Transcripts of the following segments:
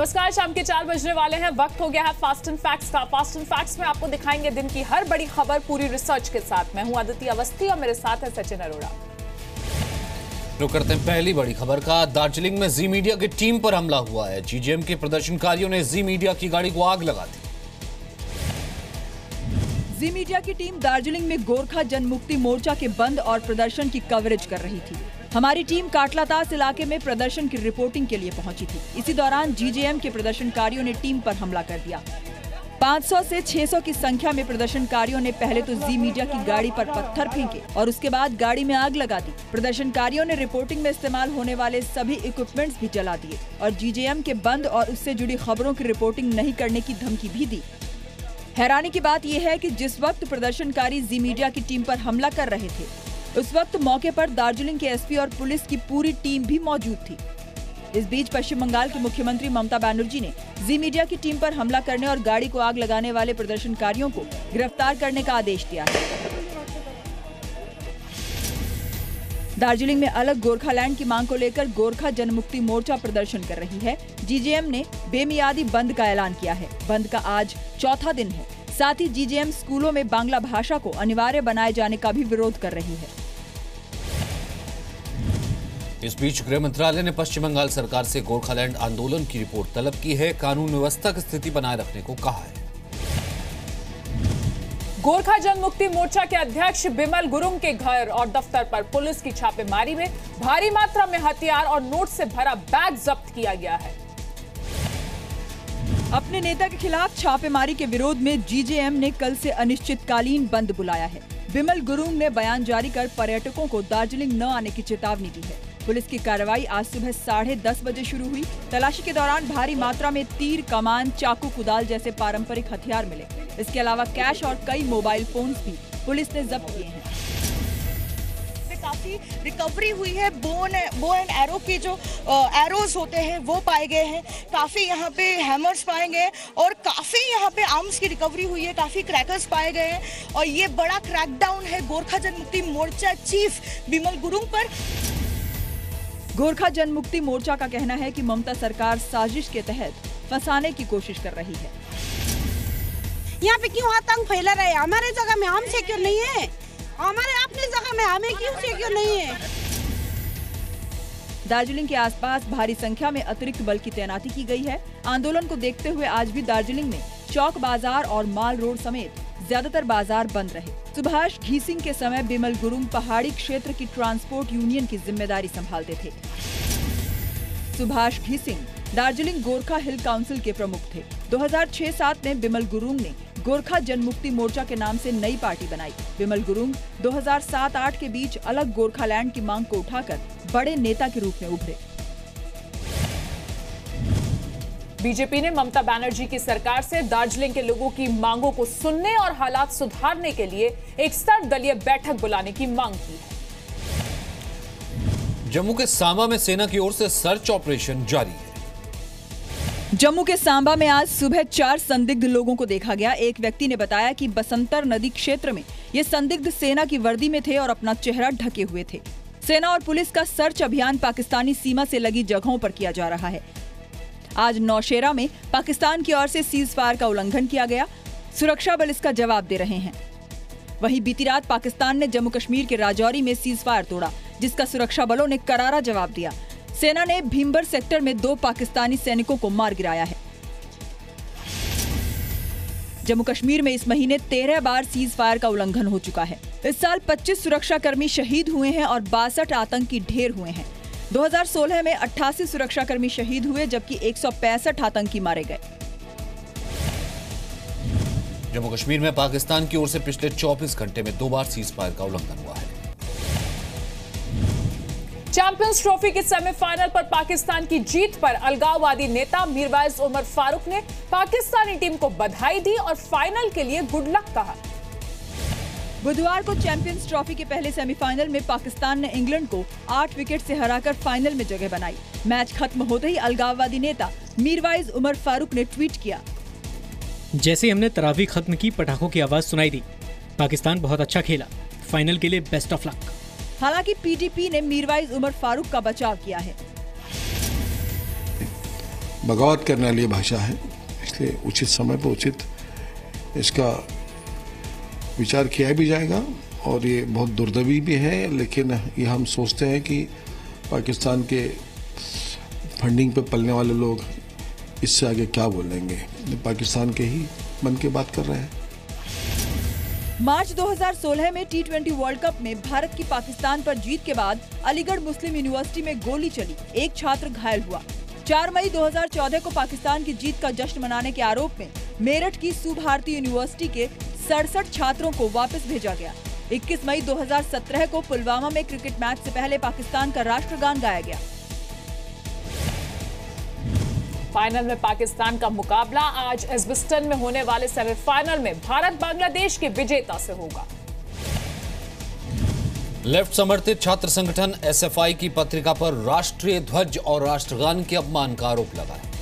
नमस्कार, शाम के 4 बजने वाले हैं। वक्त हो गया है फास्ट एंड फैक्ट्स का। फास्ट एंड फैक्ट्स में आपको दिखाएंगे दिन की हर बड़ी खबर पूरी रिसर्च के साथ। मैं हूं अदिति अवस्थी और मेरे साथ है सचिन अरोड़ा। शुरू करते हैं पहली बड़ी खबर का। दार्जिलिंग में जी मीडिया की टीम पर हमला हुआ है। जीजेएम के प्रदर्शनकारियों ने जी मीडिया की गाड़ी को आग लगा दी। जी मीडिया की टीम दार्जिलिंग में गोरखा जनमुक्ति मोर्चा के बंद और प्रदर्शन की कवरेज कर रही थी। हमारी टीम काटलातास इलाके में प्रदर्शन की रिपोर्टिंग के लिए पहुंची थी। इसी दौरान जीजेएम के प्रदर्शनकारियों ने टीम पर हमला कर दिया। 500 से 600 की संख्या में प्रदर्शनकारियों ने पहले तो जी मीडिया की गाड़ी पर पत्थर फेंके और उसके बाद गाड़ी में आग लगा दी। प्रदर्शनकारियों ने रिपोर्टिंग में इस्तेमाल होने वाले सभी इक्विपमेंट्स भी जला दिए और जीजेएम के बंद और उससे जुड़ी खबरों की रिपोर्टिंग नहीं करने की धमकी भी दी। हैरानी की बात यह है कि जिस वक्त प्रदर्शनकारी जी मीडिया की टीम पर हमला कर रहे थे, उस वक्त मौके पर दार्जिलिंग के एसपी और पुलिस की पूरी टीम भी मौजूद थी। इस बीच पश्चिम बंगाल की मुख्यमंत्री ममता बनर्जी ने जी मीडिया की टीम पर हमला करने और गाड़ी को आग लगाने वाले प्रदर्शनकारियों को गिरफ्तार करने का आदेश दिया है। दार्जिलिंग में अलग गोरखालैंड की मांग को लेकर गोरखा जनमुक्ति मोर्चा प्रदर्शन कर रही है। जीजेएम ने बेमियादी बंद का ऐलान किया है। बंद का आज चौथा दिन है। साथ ही जीजेएम स्कूलों में बांग्ला भाषा को अनिवार्य बनाए जाने का भी विरोध कर रही है। इस बीच गृह मंत्रालय ने पश्चिम बंगाल सरकार से गोरखालैंड आंदोलन की रिपोर्ट तलब की है। कानून व्यवस्था की स्थिति बनाए रखने को कहा है। गोरखा जनमुक्ति मोर्चा के अध्यक्ष बिमल गुरुंग के घर और दफ्तर पर पुलिस की छापेमारी में भारी मात्रा में हथियार और नोट से भरा बैग जब्त किया गया है। अपने नेता के खिलाफ छापेमारी के विरोध में जीजेएम ने कल से अनिश्चितकालीन बंद बुलाया है। बिमल गुरुंग ने बयान जारी कर पर्यटकों को दार्जिलिंग न आने की चेतावनी दी है। पुलिस की कार्रवाई आज सुबह 10:30 बजे शुरू हुई। तलाशी के दौरान भारी मात्रा में तीर, कमान, चाकू, कुदाल जैसे पारंपरिक हथियार मिले। इसके अलावा कैश और कई मोबाइल फोन्स भी पुलिस ने जब्त किए हैं। काफी रिकवरी हुई है। बो एंड एरो के जो एरोज होते हैं वो पाए गए हैं। काफी यहाँ पे हैमर्स पाए गए और काफी यहाँ पे आर्म्स की रिकवरी हुई है। काफी क्रैकर्स पाए गए हैं और ये बड़ा क्रैकडाउन है गोरखा जनमुक्ति मोर्चा चीफ बिमल गुरुंग पर। गोरखा जनमुक्ति मोर्चा का कहना है कि ममता सरकार साजिश के तहत फंसाने की कोशिश कर रही है। यहाँ पे क्यों आतंक फैला रहे? हमारे जगह में हम सिक्योर नहीं है, हमारे अपनी जगह में हमें क्यों सिक्योर नहीं है? दार्जिलिंग के आसपास भारी संख्या में अतिरिक्त बल की तैनाती की गई है। आंदोलन को देखते हुए आज भी दार्जिलिंग में चौक बाजार और माल रोड समेत ज्यादातर बाजार बंद रहे। सुभाष घीसिंग के समय बिमल गुरुंग पहाड़ी क्षेत्र की ट्रांसपोर्ट यूनियन की जिम्मेदारी संभालते थे। सुभाष घीसिंग दार्जिलिंग गोरखा हिल काउंसिल के प्रमुख थे। 2006-07 में बिमल गुरुंग ने गोरखा जनमुक्ति मोर्चा के नाम से नई पार्टी बनाई। बिमल गुरुंग 2007-08 के बीच अलग गोरखालैंड की मांग को उठाकर बड़े नेता के रूप में उभरे। बीजेपी ने ममता बनर्जी की सरकार से दार्जिलिंग के लोगों की मांगों को सुनने और हालात सुधारने के लिए एक सर्वदलीय बैठक बुलाने की मांग की है। जम्मू के सांबा में सेना की ओर से सर्च ऑपरेशन जारी है। जम्मू के सांबा में आज सुबह 4 संदिग्ध लोगों को देखा गया। एक व्यक्ति ने बताया कि बसंतर नदी क्षेत्र में ये संदिग्ध सेना की वर्दी में थे और अपना चेहरा ढके हुए थे। सेना और पुलिस का सर्च अभियान पाकिस्तानी सीमा से लगी जगहों पर किया जा रहा है। आज नौशेरा में पाकिस्तान की ओर से सीज फायर का उल्लंघन किया गया। सुरक्षा बल इसका जवाब दे रहे हैं। वहीं बीती रात पाकिस्तान ने जम्मू कश्मीर के राजौरी में सीज फायर तोड़ा, जिसका सुरक्षा बलों ने करारा जवाब दिया। सेना ने भीमबर सेक्टर में 2 पाकिस्तानी सैनिकों को मार गिराया है। जम्मू कश्मीर में इस महीने 13 बार सीज फायर का उल्लंघन हो चुका है। इस साल 25 सुरक्षाकर्मी शहीद हुए हैं और 62 आतंकी ढेर हुए हैं। 2016 में 88 सुरक्षाकर्मी शहीद हुए जबकि 165 आतंकी मारे गए। जम्मू कश्मीर में पाकिस्तान की ओर से पिछले 24 घंटे में 2 बार सीज फायर का उल्लंघन हुआ है। चैंपियंस ट्रॉफी के सेमीफाइनल पर पाकिस्तान की जीत पर अलगाववादी नेता मीरवाइज उमर फारूक ने पाकिस्तानी टीम को बधाई दी और फाइनल के लिए गुड लक कहा। बुधवार को चैंपियंस ट्रॉफी के पहले सेमीफाइनल में पाकिस्तान ने इंग्लैंड को 8 विकेट से हराकर फाइनल में जगह बनाई। मैच खत्म होते ही अलगाववादी नेता मीरवाइज उमर फारूक ने ट्वीट किया, जैसे हमने तरावी खत्म की पटाखों की आवाज सुनाई दी। पाकिस्तान बहुत अच्छा खेला, फाइनल के लिए बेस्ट ऑफ लक। हालांकि पीटीपी ने मीरवाइज उमर फारूक का बचाव किया है। बगावत करने वाली भाषा है, इसलिए उचित समय पर उचित इसका विचार किया भी जाएगा। और ये बहुत दुर्दैवी भी है, लेकिन ये हम सोचते हैं कि पाकिस्तान के फंडिंग पे पलने वाले लोग इससे आगे क्या बोलेंगे, पाकिस्तान के ही मन की बात कर रहे हैं। मार्च 2016 में T20 वर्ल्ड कप में भारत की पाकिस्तान पर जीत के बाद अलीगढ़ मुस्लिम यूनिवर्सिटी में गोली चली, एक छात्र घायल हुआ। 4 मई 2014 को पाकिस्तान की जीत का जश्न मनाने के आरोप में मेरठ की सुभारती यूनिवर्सिटी के 67 छात्रों को वापस भेजा गया। 21 मई 2017 को पुलवामा में क्रिकेट मैच से पहले पाकिस्तान का राष्ट्रगान गाया गया। फाइनल में पाकिस्तान का मुकाबला आज एज्बस्टन में होने वाले सेमीफाइनल में भारत बांग्लादेश के विजेता से होगा। लेफ्ट समर्थित छात्र संगठन एसएफआई की पत्रिका पर राष्ट्रीय ध्वज और राष्ट्रगान के अपमान का आरोप लगा है।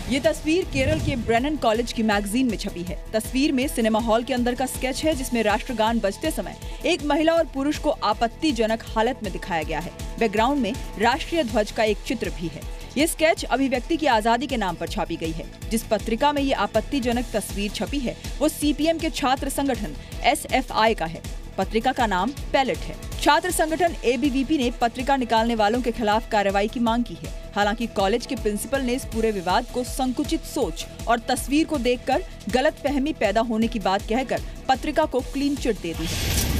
ये तस्वीर केरल के ब्रेनन कॉलेज की मैगजीन में छपी है। तस्वीर में सिनेमा हॉल के अंदर का स्केच है, जिसमें राष्ट्रगान बजते समय एक महिला और पुरुष को आपत्तिजनक हालत में दिखाया गया है। बैकग्राउंड में राष्ट्रीय ध्वज का एक चित्र भी है। ये स्केच अभिव्यक्ति की आजादी के नाम पर छापी गई है। जिस पत्रिका में ये आपत्तिजनक तस्वीर छपी है वो सीपीएम के छात्र संगठन एसएफआई का है। पत्रिका का नाम पैलेट है। छात्र संगठन एबीवीपी ने पत्रिका निकालने वालों के खिलाफ कार्रवाई की मांग की है। हालांकि कॉलेज के प्रिंसिपल ने इस पूरे विवाद को संकुचित सोच और तस्वीर को देखकर गलतफहमी पैदा होने की बात कहकर पत्रिका को क्लीन चिट दे दी है।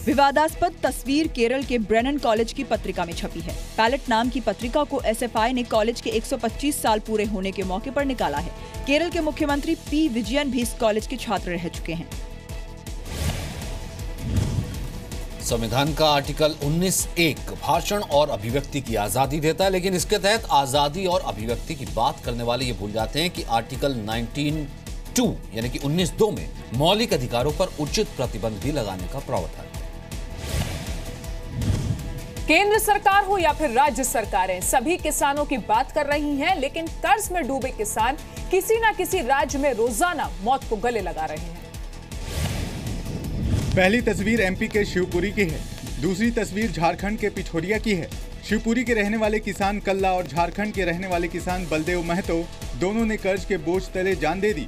विवादास्पद तस्वीर केरल के ब्रेनन कॉलेज की पत्रिका में छपी है। पैलेट नाम की पत्रिका को एसएफआई ने कॉलेज के 125 साल पूरे होने के मौके पर निकाला है। केरल के मुख्यमंत्री पी विजयन भी इस कॉलेज के छात्र रह चुके हैं। संविधान का आर्टिकल 19(1) भाषण और अभिव्यक्ति की आजादी देता है, लेकिन इसके तहत आजादी और अभिव्यक्ति की बात करने वाले ये भूल जाते हैं कि आर्टिकल 19(2) यानी कि 19(2) में मौलिक अधिकारों पर उचित प्रतिबंध भी लगाने का प्रावधान है। केंद्र सरकार हो या फिर राज्य सरकारें, सभी किसानों की बात कर रही हैं, लेकिन कर्ज में डूबे किसान किसी न किसी राज्य में रोजाना मौत को गले लगा रहे हैं। पहली तस्वीर एमपी के शिवपुरी की है, दूसरी तस्वीर झारखंड के पिठोरिया की है। शिवपुरी के रहने वाले किसान कल्ला और झारखंड के रहने वाले किसान बलदेव महतो दोनों ने कर्ज के बोझ तले जान दे दी।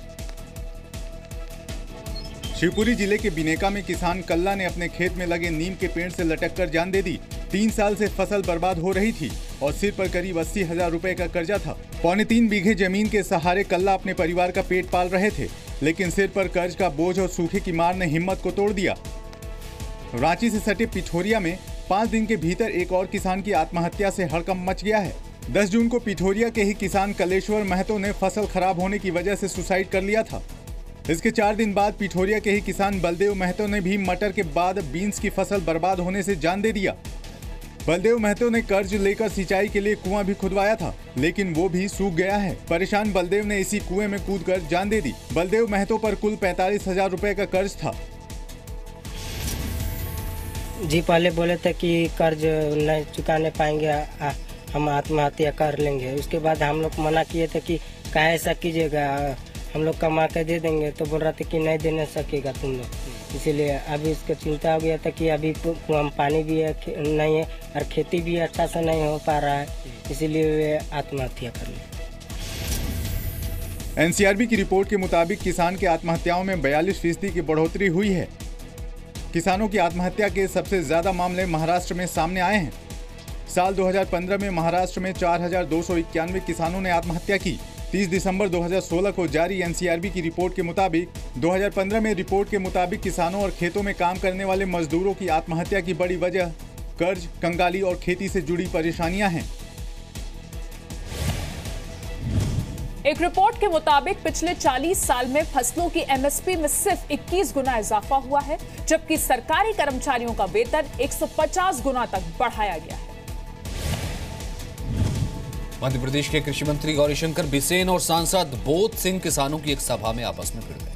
शिवपुरी जिले के बिनेका में किसान कल्ला ने अपने खेत में लगे नीम के पेड़ से लटक कर जान दे दी। 3 साल से फसल बर्बाद हो रही थी और सिर पर करीब 80,000 रुपए का कर्जा था। 3.25 बीघे जमीन के सहारे कल्ला अपने परिवार का पेट पाल रहे थे, लेकिन सिर पर कर्ज का बोझ और सूखे की मार ने हिम्मत को तोड़ दिया। रांची से सटे पिठोरिया में 5 दिन के भीतर एक और किसान की आत्महत्या से हड़कंप मच गया है। 10 जून को पिठोरिया के ही किसान कलेश्वर महतो ने फसल खराब होने की वजह से सुसाइड कर लिया था। इसके 4 दिन बाद पिठोरिया के ही किसान बलदेव महतो ने भी मटर के बाद बीन्स की फसल बर्बाद होने से जान दे दिया। बलदेव महतो ने कर्ज लेकर सिंचाई के लिए कुआं भी खुदवाया था, लेकिन वो भी सूख गया है। परेशान बलदेव ने इसी कुएं में कूदकर जान दे दी। बलदेव महतो पर कुल 45,000 रुपए का कर्ज था। जी पहले बोले थे कि कर्ज नहीं चुकाने पाएंगे, हम आत्महत्या कर लेंगे। उसके बाद हम लोग मना किए थे कि काहे ऐसा कीजिएगा, हम लोग कमा के दे देंगे। तो बोल रहा था कि नहीं देने सकेगा तुम लोग, इसीलिए अभी इसका चिंता हो गया था कि अभी कुआं पानी भी है नहीं है और खेती भी अच्छा से नहीं हो पा रहा है, इसीलिए वे आत्महत्या कर ली। एनसीआरबी की रिपोर्ट के मुताबिक किसान की आत्महत्याओं में 42% की बढ़ोतरी हुई है। किसानों की आत्महत्या के सबसे ज्यादा मामले महाराष्ट्र में सामने आए हैं। साल 2015 में महाराष्ट्र में 4,291 किसानों ने आत्महत्या की। 30 दिसंबर 2016 को जारी एनसीआरबी की रिपोर्ट के मुताबिक 2015 में रिपोर्ट के मुताबिक किसानों और खेतों में काम करने वाले मजदूरों की आत्महत्या की बड़ी वजह कर्ज, कंगाली और खेती से जुड़ी परेशानियां हैं। एक रिपोर्ट के मुताबिक पिछले 40 साल में फसलों की एमएसपी में सिर्फ 21 गुना इजाफा हुआ है, जबकि सरकारी कर्मचारियों का वेतन 150 गुना तक बढ़ाया गया है। मध्य प्रदेश के कृषि मंत्री गौरीशंकर बिसेन और सांसद बोध सिंह किसानों की एक सभा में आपस में भिड़ गए।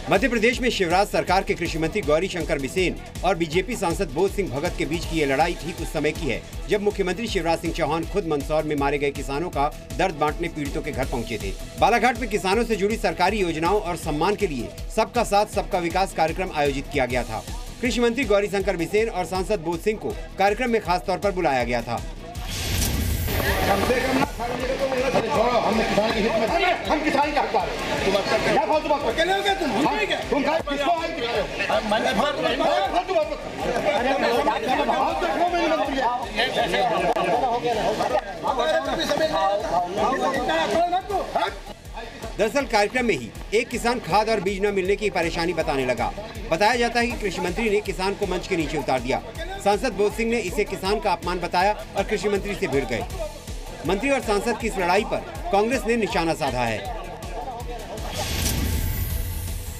मध्य प्रदेश में शिवराज सरकार के कृषि मंत्री गौरीशंकर बिसेन और बीजेपी सांसद बोध सिंह भगत के बीच की ये लड़ाई ठीक उस समय की है जब मुख्यमंत्री शिवराज सिंह चौहान खुद मंदसौर में मारे गए किसानों का दर्द बांटने पीड़ितों के घर पहुंचे थे। बालाघाट में किसानों से जुड़ी सरकारी योजनाओं और सम्मान के लिए सबका साथ सबका विकास कार्यक्रम आयोजित किया गया था। कृषि मंत्री गौरीशंकर बिसेन और सांसद बोध सिंह को कार्यक्रम में खास तौर पर बुलाया गया था। हमने किसान के हित में, हम किसान के हकदार हैं। क्या फालतू बात करते हो तुम? किसको दरअसल कार्यक्रम में ही एक किसान खाद और बीज न मिलने की परेशानी बताने लगा। बताया जाता है कि कृषि मंत्री ने किसान को मंच के नीचे उतार दिया। सांसद बोध सिंह ने इसे किसान का अपमान बताया और कृषि मंत्री से भिड़ गए। मंत्री और सांसद की इस लड़ाई पर कांग्रेस ने निशाना साधा है।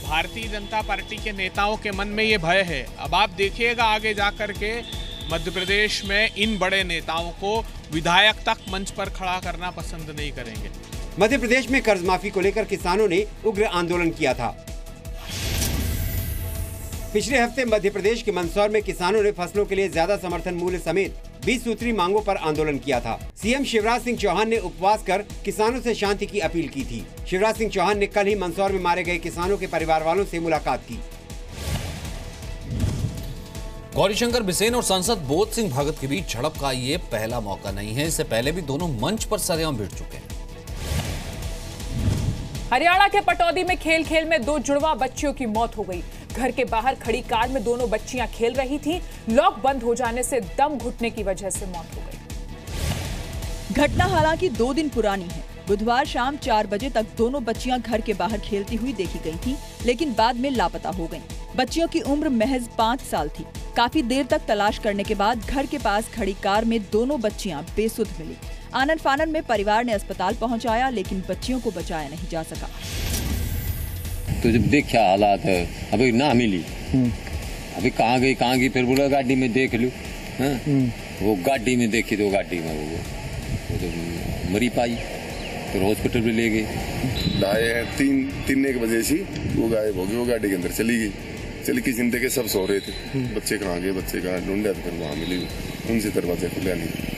भारतीय जनता पार्टी के नेताओं के मन में ये भय है। अब आप देखिएगा आगे जाकर के मध्य प्रदेश में इन बड़े नेताओं को विधायक तक मंच पर खड़ा करना पसंद नहीं करेंगे। मध्य प्रदेश में कर्ज माफी को लेकर किसानों ने उग्र आंदोलन किया था। पिछले हफ्ते मध्य प्रदेश के मंदसौर में किसानों ने फसलों के लिए ज्यादा समर्थन मूल्य समेत 20 सूत्री मांगों पर आंदोलन किया था। सीएम शिवराज सिंह चौहान ने उपवास कर किसानों से शांति की अपील की थी। शिवराज सिंह चौहान ने कल ही मंदसौर में मारे गए किसानों के परिवार वालों से मुलाकात की। गौरीशंकर बिसेन और सांसद बोध सिंह भगत के बीच झड़प का ये पहला मौका नहीं है। इससे पहले भी दोनों मंच पर सरेआम भिड़ चुके हैं। हरियाणा के पटौदी में खेल खेल में 2 जुड़वा बच्चियों की मौत हो गई। घर के बाहर खड़ी कार में दोनों बच्चियां खेल रही थीं। लॉक बंद हो जाने से दम घुटने की वजह से मौत हो गई। घटना हालांकि 2 दिन पुरानी है। बुधवार शाम 4 बजे तक दोनों बच्चियां घर के बाहर खेलती हुई देखी गई थीं, लेकिन बाद में लापता हो गईं। बच्चियों की उम्र महज 5 साल थी। काफी देर तक तलाश करने के बाद घर के पास खड़ी कार में दोनों बच्चियां बेसुध मिली। आनन फानन में परिवार ने अस्पताल पहुंचाया, लेकिन बच्चियों को बचाया नहीं जा सका। तो जब देखा हालात है, अभी ना मिली, अभी कहाँ गई, फिर बोला गाड़ी में देख लूं। वो गाड़ी में देखी तो गाड़ी में वो तो मरी पाई, फिर हॉस्पिटल भी ले गए। ढाई 3-1 बजे से वो गायब हो गई। वो गाड़ी के अंदर चली की चिंता के सब सो रहे थे। बच्चे कहाँ गए, बच्चे कहाँ ढूंढा तो फिर वहाँ मिली, उनसे दरवाजे खुला नहीं।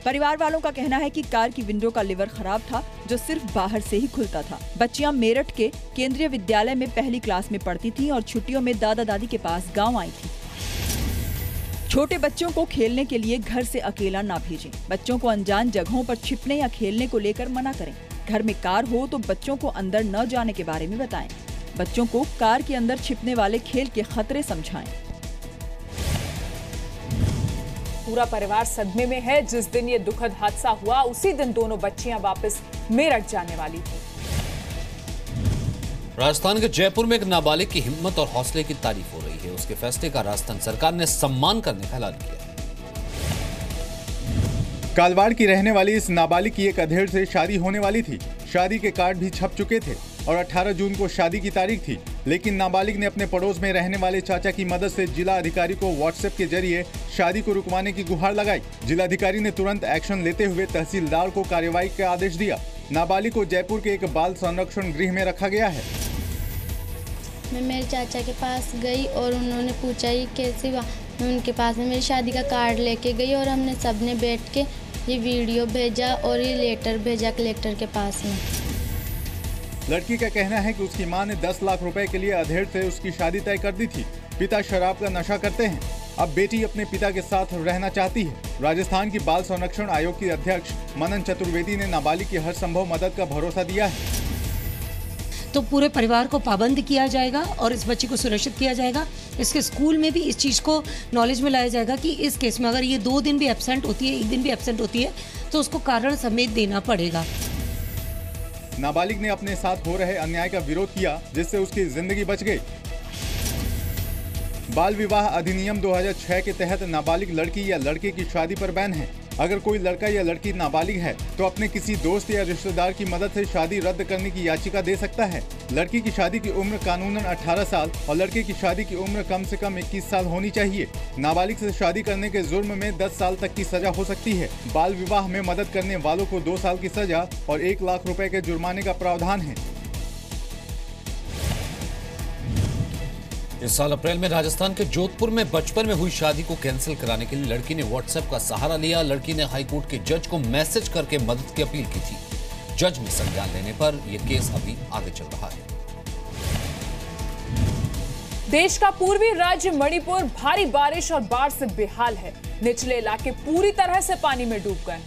परिवार वालों का कहना है कि कार की विंडो का लीवर खराब था, जो सिर्फ बाहर से ही खुलता था। बच्चियां मेरठ के केंद्रीय विद्यालय में पहली क्लास में पढ़ती थीं और छुट्टियों में दादा दादी के पास गांव आई थी। छोटे बच्चों को खेलने के लिए घर से अकेला ना भेजें। बच्चों को अनजान जगहों पर छिपने या खेलने को लेकर मना करें। घर में कार हो तो बच्चों को अंदर न जाने के बारे में बताएं। बच्चों को कार के अंदर छिपने वाले खेल के खतरे समझाएं। पूरा परिवार सदमे में है। जिस दिन ये दुखद हादसा हुआ उसी दिन दोनों बच्चियां वापस मेरठ जाने वाली थी। राजस्थान के जयपुर में एक नाबालिग की हिम्मत और हौसले की तारीफ हो रही है। उसके फैसले का राजस्थान सरकार ने सम्मान करने का ऐलान किया। कालवाड़ की रहने वाली इस नाबालिग की एक अधेड़ से शादी होने वाली थी। शादी के कार्ड भी छप चुके थे और 18 जून को शादी की तारीख थी, लेकिन नाबालिग ने अपने पड़ोस में रहने वाले चाचा की मदद से जिला अधिकारी को व्हाट्सएप के जरिए शादी को रुकवाने की गुहार लगाई। जिलाधिकारी ने तुरंत एक्शन लेते हुए तहसीलदार को कार्रवाई का आदेश दिया। नाबालिग को जयपुर के एक बाल संरक्षण गृह में रखा गया है। मैं मेरे चाचा के पास गई और उन्होंने पूछा ये कैसे हुआ। मैं उनके पास में मेरी शादी का कार्ड लेके गई और हमने सबने बैठ के ये वीडियो भेजा और ये लेटर भेजा कलेक्टर के पास में। लड़की का कहना है कि उसकी मां ने 10 लाख रुपए के लिए अधेड़ से उसकी शादी तय कर दी थी। पिता शराब का नशा करते हैं। अब बेटी अपने पिता के साथ रहना चाहती है। राजस्थान की बाल संरक्षण आयोग की अध्यक्ष मनन चतुर्वेदी ने नाबालिग की हर संभव मदद का भरोसा दिया है। तो पूरे परिवार को पाबंद किया जाएगा और इस बच्ची को सुरक्षित किया जाएगा। इसके स्कूल में भी इस चीज़ को नॉलेज में लाया जाएगा कि इस केस में अगर ये 2 दिन भी एब्सेंट होती है, 1 दिन भी एब्सेंट होती है, तो उसको कारण समेत देना पड़ेगा। नाबालिग ने अपने साथ हो रहे अन्याय का विरोध किया, जिससे उसकी जिंदगी बच गई। बाल विवाह अधिनियम 2006 के तहत नाबालिग लड़की या लड़के की शादी पर बैन है। अगर कोई लड़का या लड़की नाबालिग है तो अपने किसी दोस्त या रिश्तेदार की मदद से शादी रद्द करने की याचिका दे सकता है। लड़की की शादी की उम्र कानूनन 18 साल और लड़के की शादी की उम्र कम से कम 21 साल होनी चाहिए। नाबालिग से शादी करने के जुर्म में 10 साल तक की सजा हो सकती है। बाल विवाह में मदद करने वालों को 2 साल की सजा और 1 लाख रुपए के जुर्माने का प्रावधान है। इस साल अप्रैल में राजस्थान के जोधपुर में बचपन में हुई शादी को कैंसिल कराने के लिए लड़की ने व्हाट्सएप का सहारा लिया। लड़की ने हाईकोर्ट के जज को मैसेज करके मदद की अपील की थी। जज ने संज्ञान लेने पर यह केस अभी आगे चल रहा है। देश का पूर्वी राज्य मणिपुर भारी बारिश और बाढ़ से बेहाल है। निचले इलाके पूरी तरह से पानी में डूब गए।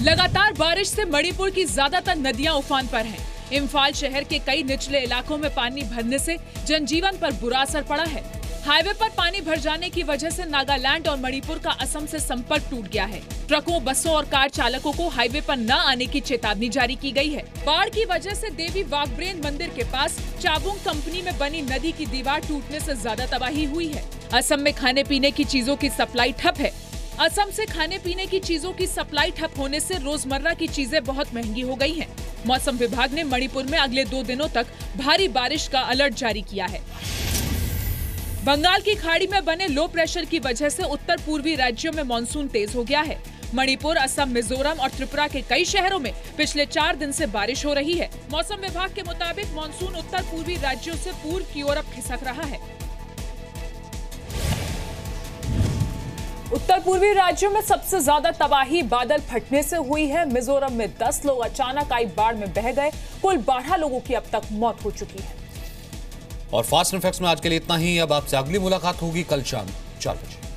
लगातार बारिश से मणिपुर की ज्यादातर नदियां उफान पर हैं। इम्फाल शहर के कई निचले इलाकों में पानी भरने से जनजीवन पर बुरा असर पड़ा है। हाईवे पर पानी भर जाने की वजह से नागालैंड और मणिपुर का असम से संपर्क टूट गया है। ट्रकों, बसों और कार चालकों को हाईवे पर न आने की चेतावनी जारी की गई है। बाढ़ की वजह से देवी वाघब्रेन मंदिर के पास चाबुंग कंपनी में बनी नदी की दीवार टूटने से ज्यादा तबाही हुई है। असम में खाने पीने की चीजों की सप्लाई ठप है। असम से खाने पीने की चीजों की सप्लाई ठप होने से रोजमर्रा की चीजें बहुत महंगी हो गई हैं। मौसम विभाग ने मणिपुर में अगले 2 दिनों तक भारी बारिश का अलर्ट जारी किया है। बंगाल की खाड़ी में बने लो प्रेशर की वजह से उत्तर पूर्वी राज्यों में मानसून तेज हो गया है। मणिपुर, असम, मिजोरम और त्रिपुरा के कई शहरों में पिछले 4 दिन से बारिश हो रही है। मौसम विभाग के मुताबिक मानसून उत्तर पूर्वी राज्यों से पूर्व की ओर अब खिसक रहा है। उत्तर पूर्वी राज्यों में सबसे ज्यादा तबाही बादल फटने से हुई है। मिजोरम में 10 लोग अचानक आई बाढ़ में बह गए। कुल 12 लोगों की अब तक मौत हो चुकी है। और फास्ट एंड फैक्ट्स में आज के लिए इतना ही। अब आपसे अगली मुलाकात होगी कल शाम 4 बजे।